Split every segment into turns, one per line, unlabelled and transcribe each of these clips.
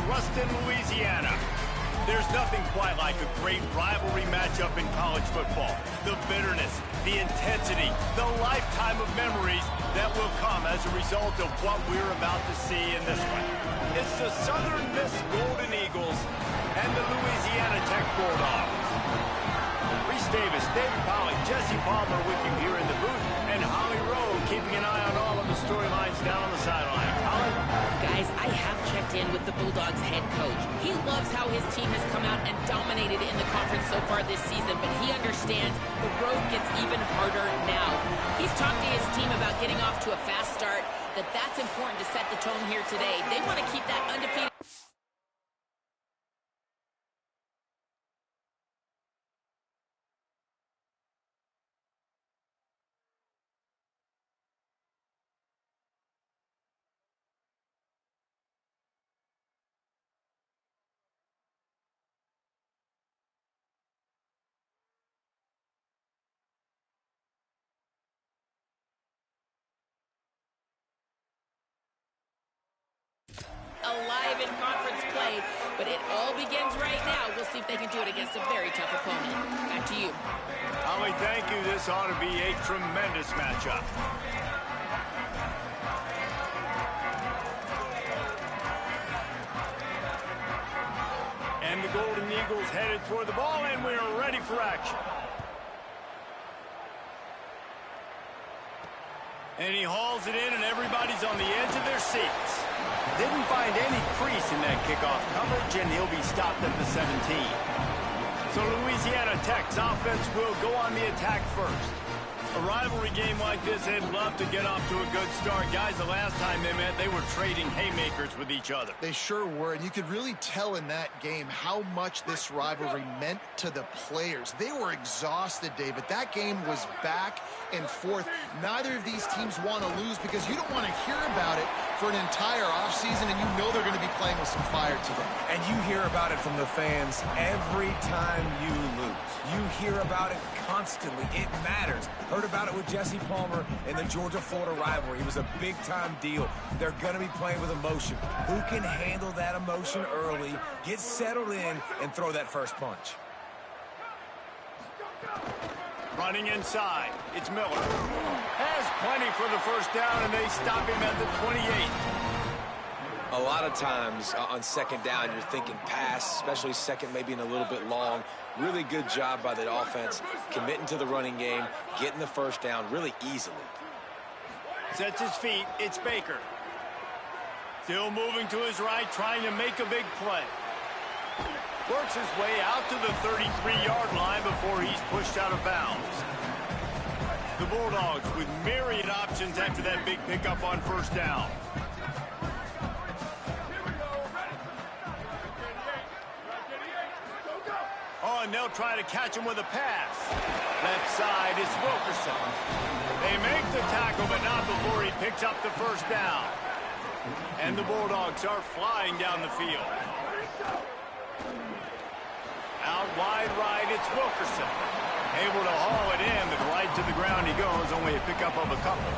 Ruston, Louisiana. There's nothing quite like a great rivalry matchup in college football. The bitterness, the intensity, the lifetime of memories that will come as a result of what we're about to see in this one. It's the Southern Miss Golden Eagles and the Louisiana Tech Bulldogs. Reese Davis, David Pollock, Jesse Palmer with you here in the booth, and Holly Rowe keeping an eye on all of the storylines down on the sideline. Holly?
Guys, I have checked in with the Bulldogs head coach. He loves how his team has come out and dominated in the conference so far this season, but he understands the road gets even harder now. He's talked to his team about getting off to a fast start, that's important to set the tone here today. They want to keep that undefeated. Alive in conference play, but it all begins right now. We'll see if they can do it against a very tough opponent. Back to you.
Holly, thank you. This ought to be a tremendous matchup. And the Golden Eagles headed toward the ball, and we are ready for action. And he hauls it in, and everybody's on the edge of their seats. Didn't find any crease in that kickoff coverage, and he'll be stopped at the 17. So Louisiana Tech's offense will go on the attack first. A rivalry game like this, they'd love to get off to a good start. Guys, the last time they met, they were trading haymakers with each other.
They sure were, and you could really tell in that game how much this rivalry meant to the players. They were exhausted, David. That game was back and forth. Neither of these teams want to lose because you don't want to hear about it for an entire offseason, and you know they're going to be playing with some fire today.
And you hear about it from the fans every time you lose. You hear about it constantly. It matters. Heard about it with Jesse Palmer in the Georgia-Florida rivalry. It was a big-time deal. They're going to be playing with emotion. Who can handle that emotion early, get settled in, and throw that first punch?
Running inside, it's Miller. Has plenty for the first down, and they stop him at the 28.
A lot of times on second down, you're thinking pass, especially second maybe in a little bit long. Really good job by the offense, committing to the running game, getting the first down really easily.
Sets his feet, it's Baker. Still moving to his right, trying to make a big play. Works his way out to the 33-yard line before he's pushed out of bounds. The Bulldogs with myriad options after that big pickup on first down. Oh, and they'll try to catch him with a pass. Left side is Wilkerson. They make the tackle, but not before he picks up the first down. And the Bulldogs are flying down the field. Out wide right, it's Wilkerson. Able to haul it in, but right to the ground he goes, only a pickup of a couple.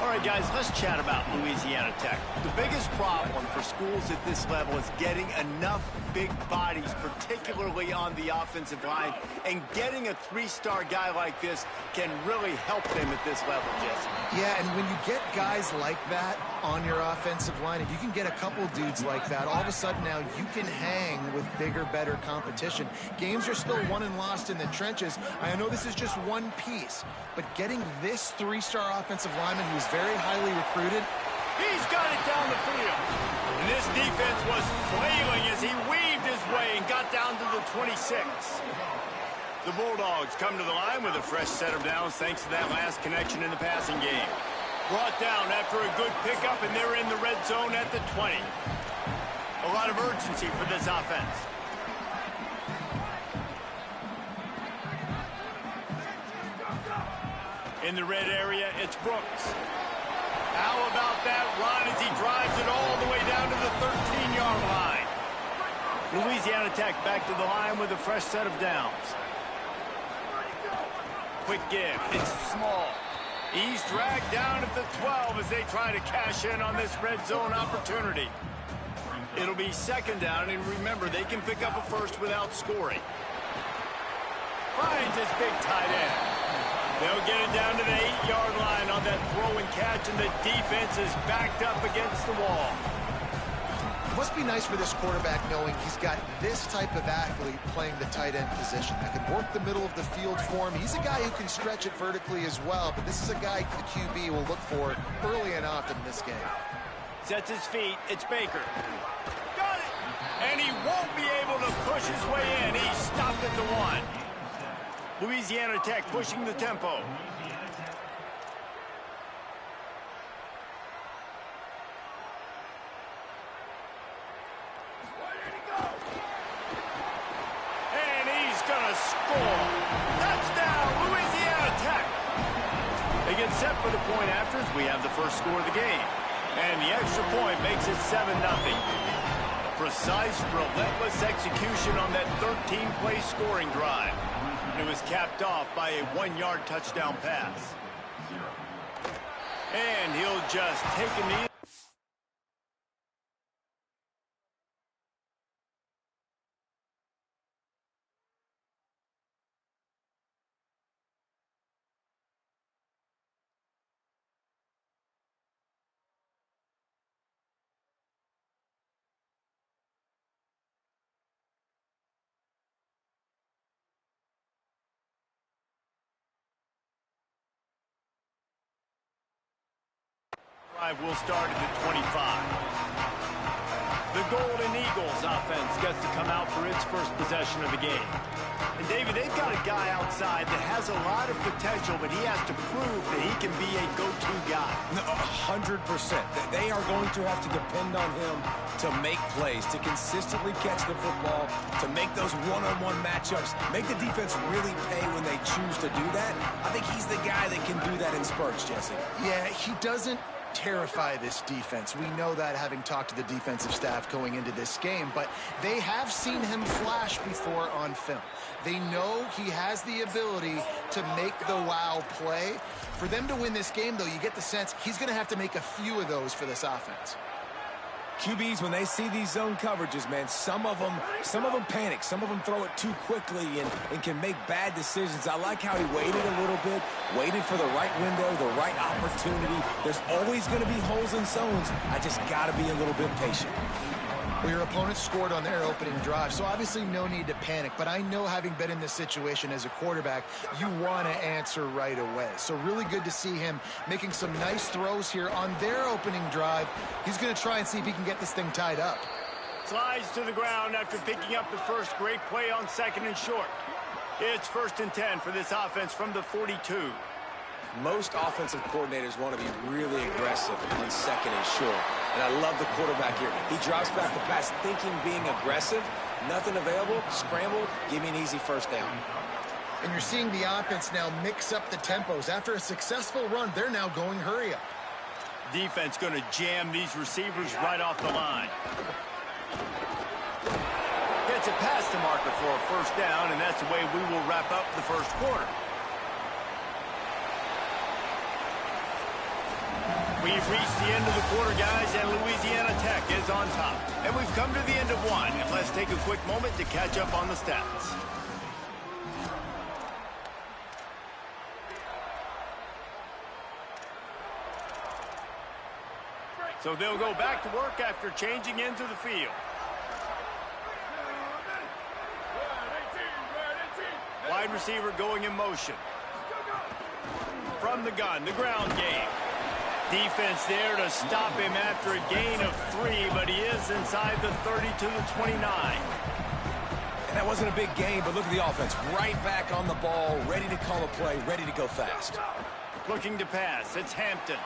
All right, guys, let's chat about Louisiana Tech. The biggest problem for schools at this level is getting enough big bodies, particularly on the offensive line, and getting a three-star guy like this can really help them at this level, Jesse.
Yeah, and when you get guys like that on your offensive line, if you can get a couple dudes like that, all of a sudden now you can hang with bigger, better competition. Games are still won and lost in the trenches. I know this is just one piece, but getting this three-star offensive lineman who's very highly recruited.
He's got it down the field. And this defense was flailing as he weaved his way and got down to the 26. The Bulldogs come to the line with a fresh set of downs thanks to that last connection in the passing game. Brought down after a good pickup, and they're in the red zone at the 20. A lot of urgency for this offense. In the red area, it's Brooks. How about that run as he drives it all the way down to the 13-yard line? Louisiana Tech back to the line with a fresh set of downs. Quick give. It's Small. He's dragged down at the 12 as they try to cash in on this red zone opportunity. It'll be second down, and remember, they can pick up a first without scoring. Finds his big tight end. They'll get it down to the 8-yard line on that throw and catch, and the defense is backed up against the wall.
It must be nice for this quarterback knowing he's got this type of athlete playing the tight end position that can work the middle of the field for him. He's a guy who can stretch it vertically as well, but this is a guy the QB will look for early and often in this game.
Sets his feet. It's Baker. Got it! And he won't be able to push his way in. He stopped at the 1. Louisiana Tech pushing the tempo. And he's going to score. Touchdown, Louisiana Tech. They get set for the point afters. We have the first score of the game. And the extra point makes it 7-0. Precise, relentless execution on that 13-play scoring drive. It was capped off by a 1-yard touchdown pass. And he'll just take a knee. Will start at the 25. The Golden Eagles offense gets to come out for its first possession of the game. And David, they've got a guy outside that has a lot of potential, but he has to prove that he can be a go-to guy.
100%. They are going to have to depend on him to make plays, to consistently catch the football, to make those one-on-one matchups, make the defense really pay when they choose to do that. I think he's the guy that can do that in spurts, Jesse.
Yeah, he doesn't terrify this defense. We know that, having talked to the defensive staff going into this game, but they have seen him flash before on film. They know he has the ability to make the wow play. For them to win this game, though, you get the sense he's going to have to make a few of those for this offense.
QBs, when they see these zone coverages, man, some of them panic. Some of them throw it too quickly and can make bad decisions. I like how he waited a little bit, waited for the right window, the right opportunity. There's always going to be holes in zones. I just got to be a little bit patient.
Well, your opponent scored on their opening drive, so obviously no need to panic. But I know, having been in this situation as a quarterback, you want to answer right away. So really good to see him making some nice throws here on their opening drive. He's going to try and see if he can get this thing tied up.
Slides to the ground after picking up the first. Great play on 2nd and short. It's 1st and 10 for this offense from the 42.
Most offensive coordinators want to be really aggressive on 2nd and short. And I love the quarterback here. He drops back the pass thinking being aggressive. Nothing available. Scramble. Give me an easy first down.
And you're seeing the offense now mix up the tempos. After a successful run, they're now going hurry up.
Defense going to jam these receivers right off the line. Gets it past the marker for a first down, and that's the way we will wrap up the first quarter. We've reached the end of the quarter, guys, and Louisiana Tech is on top. And we've come to the end of one, and let's take a quick moment to catch up on the stats. So they'll go back to work after changing into the field. Wide receiver going in motion. From the gun, the ground game. Defense there to stop him after a gain of 3, but he is inside the 30 to the 29.
And that wasn't a big gain, but look at the offense. Right back on the ball, ready to call a play, ready to go fast.
Looking to pass. It's Hampton.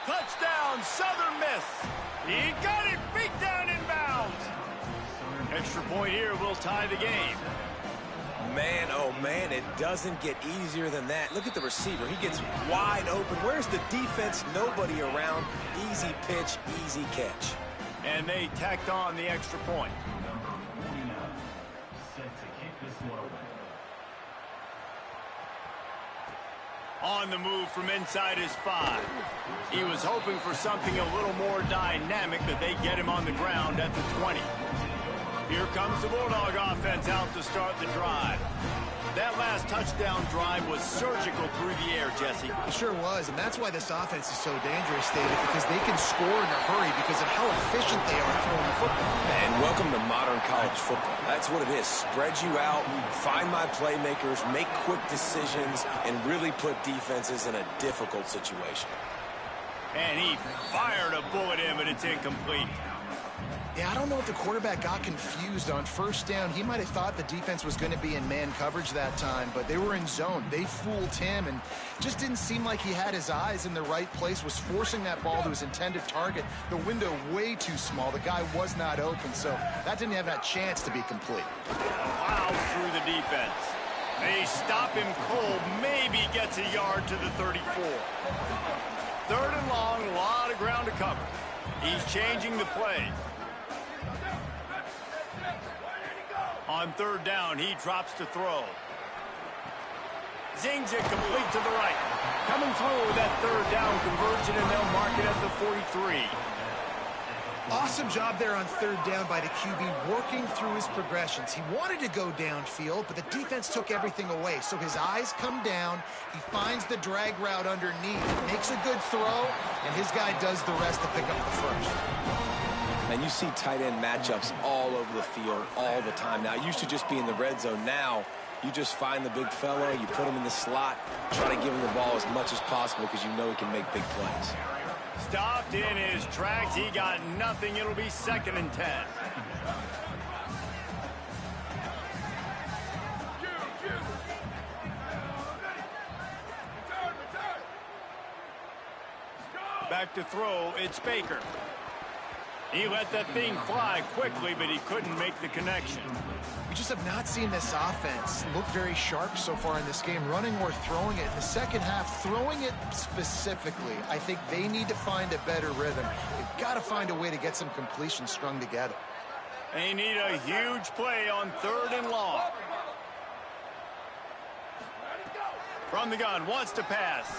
Touchdown, Southern Miss. He got it, beat down inbounds. Extra point here will tie the game.
Man, oh man, it doesn't get easier than that. Look at the receiver. He gets wide open. Where's the defense? Nobody around. Easy pitch, easy catch.
And they tacked on the extra point. On the move from inside his 5. He was hoping for something a little more dynamic, but they get him on the ground at the 20. Here comes the Bulldog offense out to start the drive. That last touchdown drive was surgical through the air, Jesse.
It sure was, and that's why this offense is so dangerous, David, because they can score in a hurry because of how efficient they are throwing the football.
And welcome to modern college football. That's what it is. Spread you out, find my playmakers, make quick decisions, and really put defenses in a difficult situation.
And he fired a bullet in, but it's incomplete.
Yeah, I don't know if the quarterback got confused on first down. He might have thought the defense was going to be in man coverage that time, but they were in zone. They fooled him and just didn't seem like he had his eyes in the right place, was forcing that ball to his intended target. The window way too small. The guy was not open, so that didn't have that chance to be complete.
Plows through the defense. They stop him cold, maybe gets a yard to the 34. Third and long, a lot of ground to cover. He's changing the play. On third down, he drops to throw. Zings it complete to the right. Coming through with that third down conversion, and they'll mark it at the 43.
Awesome job there on third down by the QB, working through his progressions. He wanted to go downfield, but the defense took everything away. So his eyes come down. He finds the drag route underneath, makes a good throw, and his guy does the rest to pick up the first.
And you see tight end matchups all over the field all the time. Now, it used to just be in the red zone. Now, you just find the big fella, you put him in the slot, try to give him the ball as much as possible because you know he can make big plays.
Stopped in his tracks. He got nothing. It'll be 2nd and 10. Back to throw. It's Baker. He let that thing fly quickly, but he couldn't make the connection.
We just have not seen this offense look very sharp so far in this game, running or throwing it. In the second half, throwing it specifically, I think they need to find a better rhythm. They've got to find a way to get some completions strung together.
They need a huge play on third and long. From the gun, wants to pass.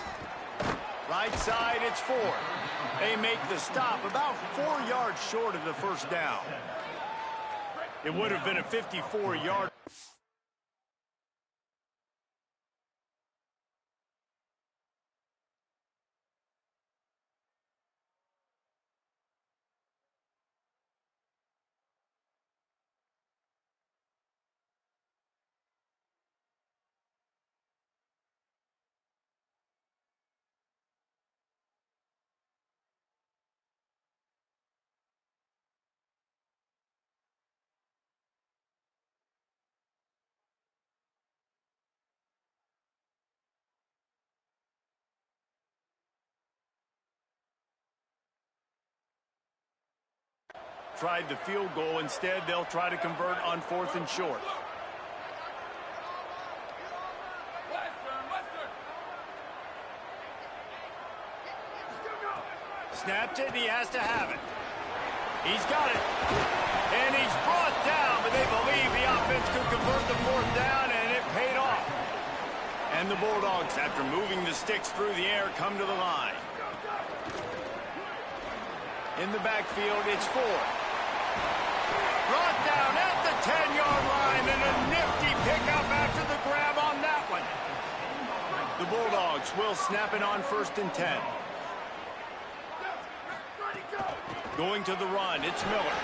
Right side, it's Ford. They make the stop about 4 yards short of the first down. It would have been a 54-yard. Tried the field goal. Instead, they'll try to convert on 4th and short. Snapped it, and he has to have it. He's got it. And he's brought down, but they believe the offense could convert the 4th down, and it paid off. And the Bulldogs, after moving the sticks through the air, come to the line. In the backfield, it's Ford. Brought down at the 10-yard line, and a nifty pickup after the grab on that one. The Bulldogs will snap it on 1st and 10. Going to the run, it's Miller.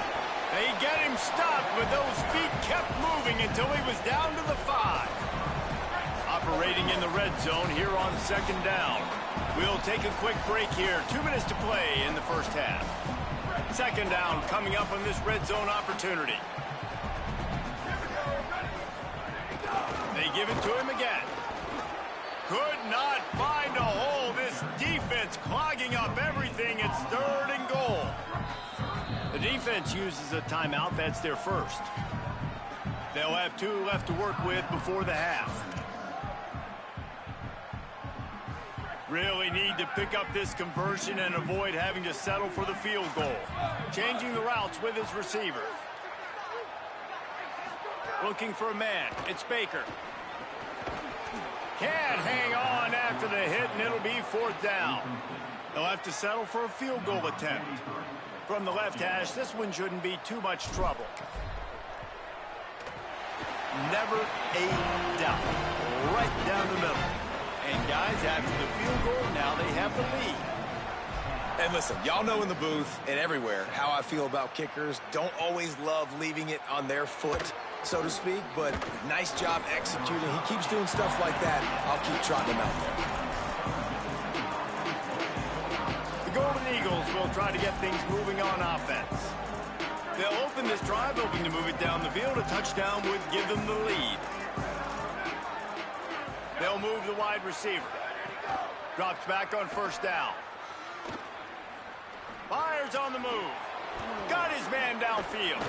They get him stopped, but those feet kept moving until he was down to the 5. Operating in the red zone here on 2nd down. We'll take a quick break here. 2 minutes to play in the first half. 2nd down coming up on this red zone opportunity. They give it to him again. Could not find a hole. This defense clogging up everything. It's 3rd and goal. The defense uses a timeout. That's their first. They'll have 2 left to work with before the half. Really need to pick up this conversion and avoid having to settle for the field goal. Changing the routes with his receiver. Looking for a man. It's Baker. Can't hang on after after the hit, and it'll be 4th down. They'll have to settle for a field goal attempt. From the left hash, this one shouldn't be too much trouble. Never a doubt. Right down the middle. And guys, after the field goal, now they have the lead.
And listen, y'all know in the booth and everywhere how I feel about kickers. Don't always love leaving it on their foot, so to speak, but nice job executing. He keeps doing stuff like that. I'll keep trotting him out there.
The Golden Eagles will try to get things moving on offense. They'll open this drive, hoping to move it down the field. A touchdown would give them the lead. They'll move the wide receiver. Drops back on 1st down. Fires on the move. Got his man downfield.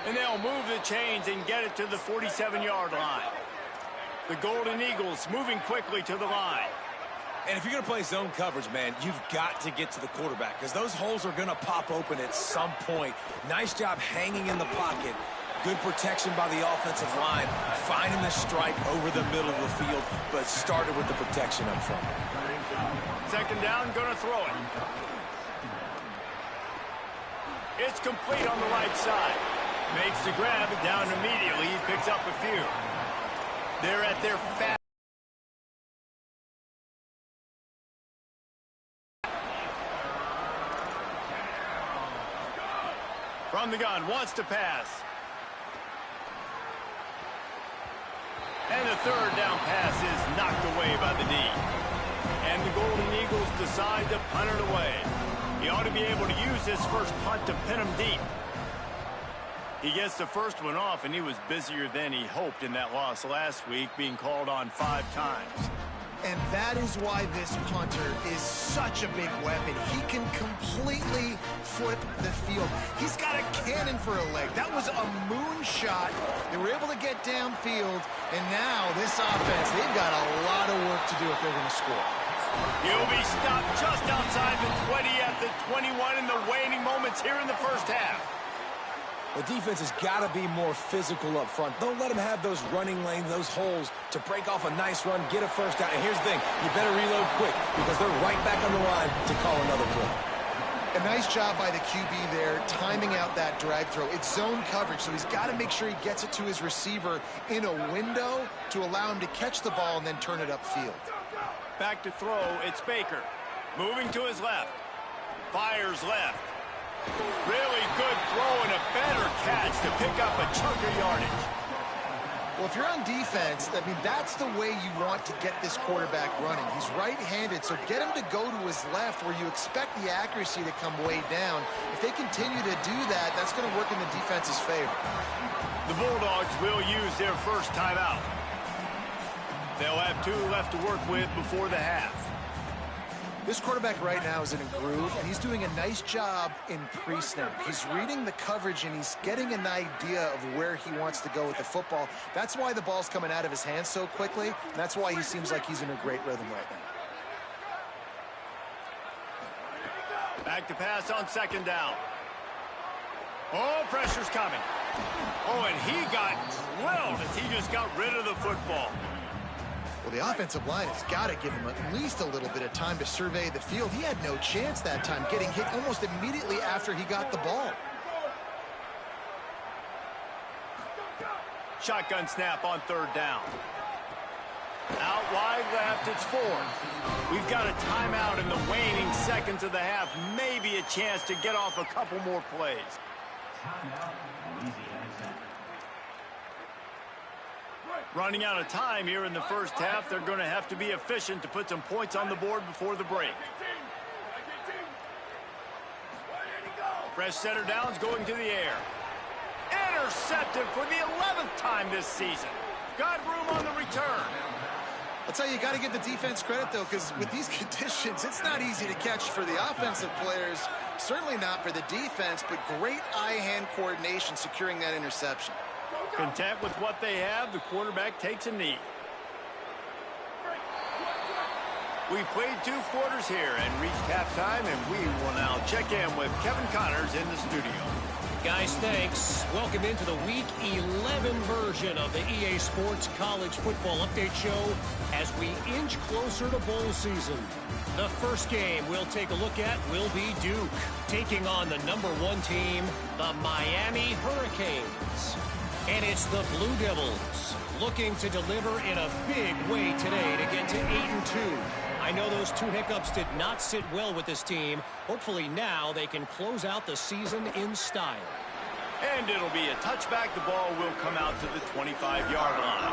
And they'll move the chains and get it to the 47-yard line. The Golden Eagles moving quickly to the line.
And if you're going to play zone coverage, man, you've got to get to the quarterback because those holes are going to pop open at some point. Nice job hanging in the pocket. Good protection by the offensive line. Finding the strike over the middle of the field, but started with the protection up front.
2nd down, going to throw it. It's complete on the right side. Makes the grab, down immediately. He picks up a few. They're at their fast. From the gun, wants to pass. And the 3rd down pass is knocked away by the D. And the Golden Eagles decide to punt it away. He ought to be able to use his first punt to pin him deep. He gets the first one off, and he was busier than he hoped in that loss last week, being called on 5 times.
And that is why this punter is such a big weapon. He can completely flip the field. He's got a cannon for a leg. That was a moonshot. They were able to get downfield, and now this offense, they've got a lot of work to do if they're going to score.
He'll be stopped just outside the 20 at the 21 in the waning moments here in the 1st half.
The defense has got to be more physical up front. Don't let them have those running lanes, those holes to break off a nice run, get a 1st down. And here's the thing, you better reload quick because they're right back on the line to call another play.
A nice job by the QB there, timing out that drag throw. It's zone coverage, so he's got to make sure he gets it to his receiver in a window to allow him to catch the ball and then turn it upfield.
Back to throw, it's Baker. Moving to his left. Fires left. Really good throw and a better catch to pick up a chunk of yardage.
Well, if you're on defense, I mean, that's the way you want to get this quarterback running. He's right-handed, so get him to go to his left where you expect the accuracy to come way down. If they continue to do that, that's going to work in the defense's favor.
The Bulldogs will use their first timeout. They'll have 2 left to work with before the half.
This quarterback right now is in a groove, and he's doing a nice job in pre-snap. He's reading the coverage, and he's getting an idea of where he wants to go with the football. That's why the ball's coming out of his hands so quickly, and that's why he seems like he's in a great rhythm right now.
Back to pass on 2nd down. Oh, pressure's coming. Oh, and he got drilled as he just got rid of the football.
Well, the offensive line has got to give him at least a little bit of time to survey the field. He had no chance that time, getting hit almost immediately after he got the ball.
Shotgun snap on 3rd down. Out wide left, it's 4. We've got a timeout in the waning seconds of the half. Maybe a chance to get off a couple more plays. Running out of time here in the 1st half. They're going to have to be efficient to put some points on the board before the break. Fresh center downs going to the air. Intercepted for the 11th time this season. Got room on the return.
I'll tell you, you got to give the defense credit, though, because with these conditions, it's not easy to catch for the offensive players. Certainly not for the defense, but great eye-hand coordination securing that interception.
Content with what they have, the quarterback takes a knee. We've played 2 quarters here and reached halftime, and we will now check in with Kevin Connors in the studio.
Guys, thanks. Welcome into the Week 11 version of the EA Sports College Football Update Show as we inch closer to bowl season. The first game we'll take a look at will be Duke, taking on the #1 team, the Miami Hurricanes. And it's the Blue Devils looking to deliver in a big way today to get to 8-2. I know those 2 hiccups did not sit well with this team. Hopefully now they can close out the season in style.
And it'll be a touchback. The ball will come out to the 25-yard line.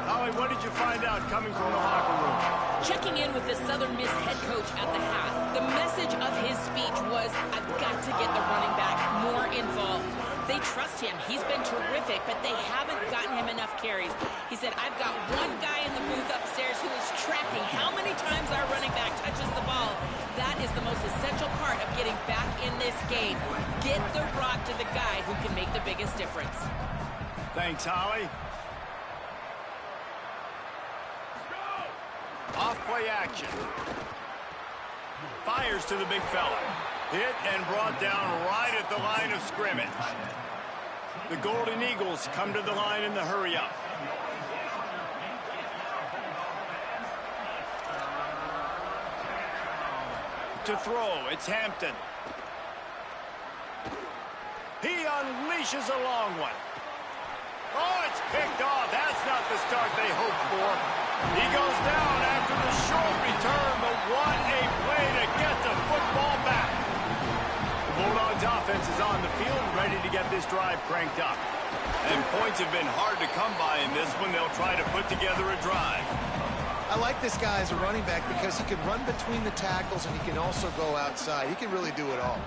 Holly, what did you find out coming from the locker room?
Checking in with the Southern Miss head coach at the half, the message of his speech was, I've got to get the running back more involved. They trust him. He's been terrific, but they haven't gotten him enough carries. He said, I've got one guy in the booth upstairs who is tracking how many times our running back touches the ball. That is the most essential part of getting back in this game. Get the rock to the guy who can make the biggest difference.
Thanks, Holly. Off-play action. Fires to the big fella. Hit and brought down right at the line of scrimmage. The Golden Eagles come to the line in the hurry-up. To throw, it's Hampton. He unleashes a long one. Oh, it's picked off. That's not the start they hoped for. He goes down after the short return, but what a play to get the football back. The Bulldogs offense is on the field, ready to get this drive cranked up. And points have been hard to come by in this one. They'll try to put together a drive.
I like this guy as a running back because he can run between the tackles and he can also go outside. He can really do it all.